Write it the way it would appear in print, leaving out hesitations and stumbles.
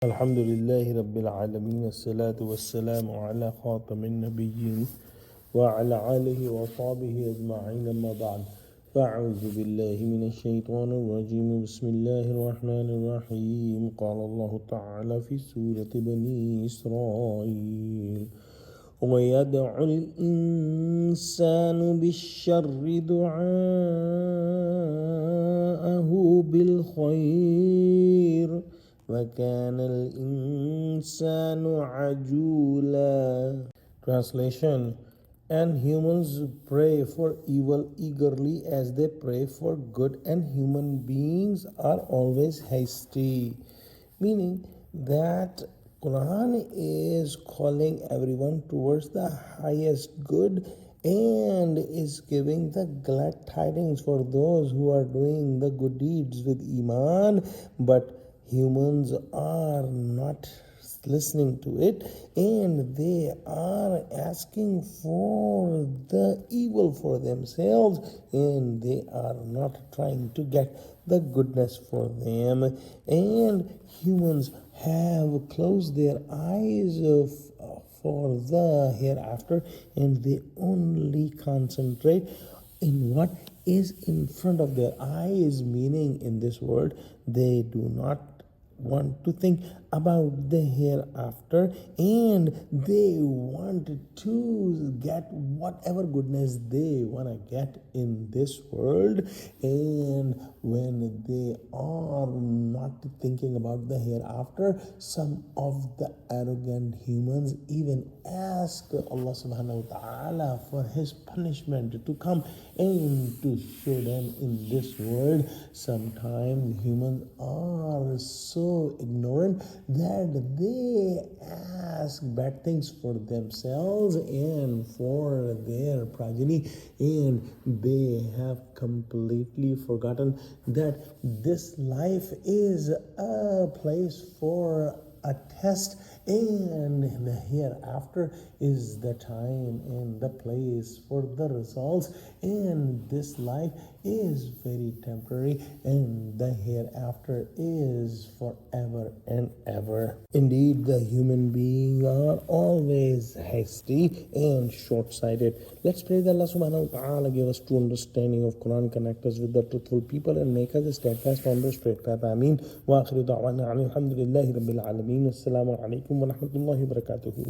الحمد لله رب العالمين الصلاة والسلام على خاتم النبيين وعلى آله وصحبه أجمعين أما بعد فأعوذ بالله من الشيطان الرجيم بسم الله الرحمن الرحيم قال الله تعالى في سورة بني إسرائيل ويدعو الإنسان بالشر دعاءه بالخير وَكَانَ الْإِنسَانُ عَجُولًا. Translation: And humans pray for evil eagerly as they pray for good, and human beings are always hasty. Meaning that Quran is calling everyone towards the highest good and is giving the glad tidings for those who are doing the good deeds with Iman, but humans are not listening to it and they are asking for the evil for themselves and they are not trying to get the goodness for them, and humans have closed their eyes for the hereafter and they only concentrate in what is in front of their eyes, meaning in this world they do not want to think about the hereafter and they want to get whatever goodness they want to get in this world, and when they are not thinking about the hereafter, some of the arrogant humans even ask Allah subhanahu wa ta'ala for his punishment to come and to show them in this world. Sometimes humans are so ignorant that they ask bad things for themselves and for their progeny, and they have completely forgotten that this life is a place for a test and the hereafter is the time and the place for the results, and this life is very temporary and the hereafter is forever and ever. Indeed, the human beings are always hasty and short-sighted. Let's pray that Allah subhanahu wa ta'ala give us true understanding of Quran, connect us with the truthful people and make us a steadfast on the straight path. Ameen. Wa akhiru da'wana alhamdulillahi rabbil alameen. Assalamu alaikum wa rahmatullahi wa barakatuhu.